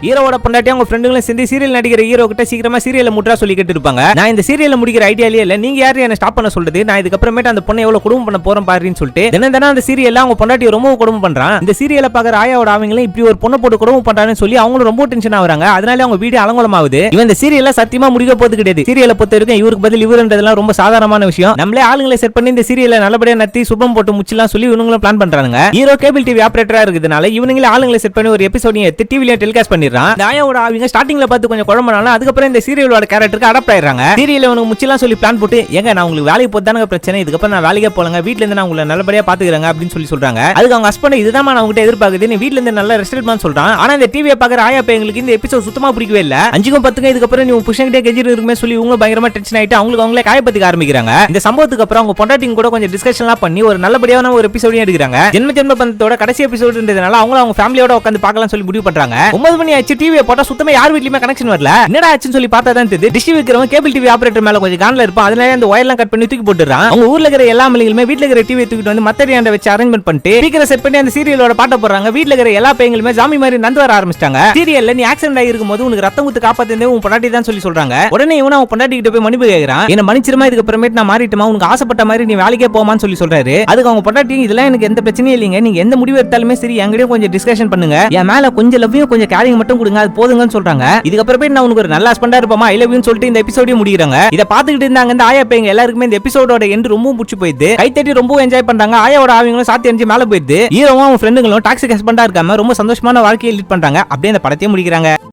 ஹீரோவோட பொண்டாட்டி அவங்க ஃப்ரெண்டுங்களும் சேர்ந்து சீரியல் நடிக்கிற ஹீரோ கிட்ட சீக்கிரமா சீரியலை முட்றா சொல்லி கேட்டு இருப்பாங்க. நான் இந்த சீரியலை முடிக்கிற ஐடியாலே இல்ல, நீங்க யாரு என்ன ஸ்டாப் பண்ண சொல்றது, நான் இதுக்கப்புறமேட்டு அந்த பொண்ணை எவ்வளவு குடும்பம் பண்ண போறேன் பாருன்னு சொல்லிட்டு தினம் அந்த சீரியல்ல அவங்க பொண்டாட்டி ரொம்ப குடும்பம் பண்றான். இந்த சீரியலை பாக்குற ஆயாவோட அவங்களும் இப்படி ஒரு பொண்ணை போட்டு குடும்பம் பண்றான்னு சொல்லி அவங்களும் ரொம்ப டென்ஷன் ஆகுறாங்க. அதனால அவங்க வீடு அலங்கோலமாகுது. இவன் இந்த சீரியல்ல சத்தியமா முடிக்க போறது கிடையாது. சீரியலை பொறுத்த வரைக்கும் இவருக்கு பதில் இவருன்றதெல்லாம் ரொம்ப சாதாரணமான விஷயம். நம்மளே ஆளுங்களை செட் பண்ணி இந்த சீரியலை நல்லபடியா நத்தி சுபம் போட்டு முச்சிலாம் சொல்லி இவங்களும் பிளான் பண்றாங்க. ஹீரோ கேபிள் டிவி ஆபரேட்டரா இருக்கிறதுனால இவங்களே ஆளுங்களை செட் பண்ணி ஒரு எபிசோட் எடுத்து டிவில டெலிகாஸ்ட் பண்ணிடுறான். ஆயாவோட அவங்க ஸ்டார்டிங்ல பார்த்து கொஞ்சம் குழம்பனால அதுக்கப்புறம் இந்த சீரியலோட கேரக்டருக்கு அடாப்ட் ஆயிடுறாங்க. சீரியல் உனக்கு முச்சிலாம் சொல்லி பிளான் போட்டு எங்க நான் உங்களுக்கு வேலைக்கு போதானங்க பிரச்சனை, இதுக்கப்புறம் நான் வேலைக்கே போலங்க, வீட்ல இருந்து நான் உங்களை நல்லபடியா பாத்துக்கிறேங்க அப்படின்னு சொல்லி சொல்றாங்க. அதுக்கு அவங்க ஹஸ்பண்ட் இதுதான் நான் உங்ககிட்ட எதிர்பார்க்குது, நீ வீட்ல இருந்து நல்ல ரெஸ்டாரண்ட் சொல்றான். ஆனா இந்த டிவியை பாக்குற ஆயா பையங்களுக்கு இந்த எபிசோட் சுத்தமா பிடிக்கவே இல்ல. 5-10 இதுக்கப்புறம் நீ புருஷன்கிட்ட கெஞ்சிட்டு இருக்குமே சொல்லி இவங்க பயங்கரமா டென்ஷன் ஆயிட்டு அவங்களே காயப்பத்திக்க ஆரம்பிக்கிறாங்க. இந்த சம்பவத்துக்கு அப்புறம் அவங்க பொண்டாட்டிங்க கூட கொஞ்சம் டிஸ்கஷன்லாம் பண்ணி ஒரு நல்லபடியான ஒரு எபிசோடையும் எடுக்கிறாங்க. ஜென்ம பந்தத்தோட கடைசி எபிசோடுன்றதுனால அவங்க ஃபேமிலியோட உட்காந்து பார்க்கலாம் சொல்லி முடிவு பண்றாங்க. 9 மணி ஆச்சு, டிவியை போட்டா சுத்தமா யார் வீட்லயுமே கனெக்ஷன் வரல. என்னடா ஆச்சுன்னு சொல்லி பார்த்தா தான் தெரியுது டிஷ் விக்கிறவன் கேபிள் டிவி ஆபரேட்டர் மேல கொஞ்சம் கான்ல இருப்பான். அதனால அந்த ஒயர்லாம் கட் பண்ணி தூக்கி போட்டுறான். அவங்க ஊர்ல இருக்கிற எல்லா மளிகளுமே வீட்ல இருக்கிற டிவியை தூக்கிட்டு வந்து மத்தடியாண்ட வச்சு அரேஞ்ச்மெண்ட் பண்ணிட்டு ஸ்பீக்கரை செட் பண்ணி அந்த சீரியலோட பாட்ட போடுறாங்க. வீட்ல இருக்கிற எல்லா பையங்களுமே ஜாமி மாதிரி நந்து வர ஆரம்பிச்சிட்டாங்க. சீரியல்ல நீ ஆக்சிடென்ட் ஆகிருக்கும் போது உனக்கு ரத்தம் குத்து காப்பாத்தே உன் பொண்டாட்டி தான் சொல்லி சொல்றாங்க. உடனே இவன் அவன் பொண்டாட்டி கிட்ட போய் மன்னிப்பு கேட்கறான். என்ன மன்னிச்சிருமா, இதுக்கு அப்புறமேட்டு நான் மாறிட்டுமா, உனக்கு ஆசைப்பட்ட மாதிரி நீ வேலைக்கே போமான்னு சொல்லி சொல்றாரு. அதுக்கு அவங்க பொண்டாட்டி இதெல்லாம் எனக்கு எந்த பிரச்சனையும் இல்லைங்க, நீங்க எந்த முடிவு எடுத்தாலுமே சரி என்கிட்டயும் கொஞ்சம் டிஸ்கஷன் பண்ணுங்க, என் மேல கொஞ்சம் லவ்வையும் கொஞ்சம் கேரிங் மட்டும் கொடுங்க, அது போதுங்கன்னு சொல்றாங்க. இதுக்கப்புறமேட்டு நான் உனக்கு ஒரு நல்ல ஹஸ்பண்டா இருப்பமா, ஐ லவ் யூன்னு சொல்லிட்டு இந்த எபிசோடையும் முடிக்கிறாங்க. இத பாத்துக்கிட்டு இருந்தாங்க இந்த ஆயா பையங்க எல்லாருக்குமே இந்த எபிசோடோட எண்ட் ரொம்ப பிடிச்சி போயிடுது. கைத்தட்டி ரொம்ப என்ஜாய் பண்றாங்க. ஆயாவோட அவங்களும் சாத்தி அடிச்சு மேல போயிடுது. ஹீரோவும் அவங்க ஃப்ரெண்டுங்களும் டாக்ஸிக் ஹஸ்பண்டா இருக்காம ரொம்ப சந்தோஷமான வாழ்க்கையை லீட் பண்றாங்க. அப்படியே இந்த படத்தையும் முடிக்கிறாங்க.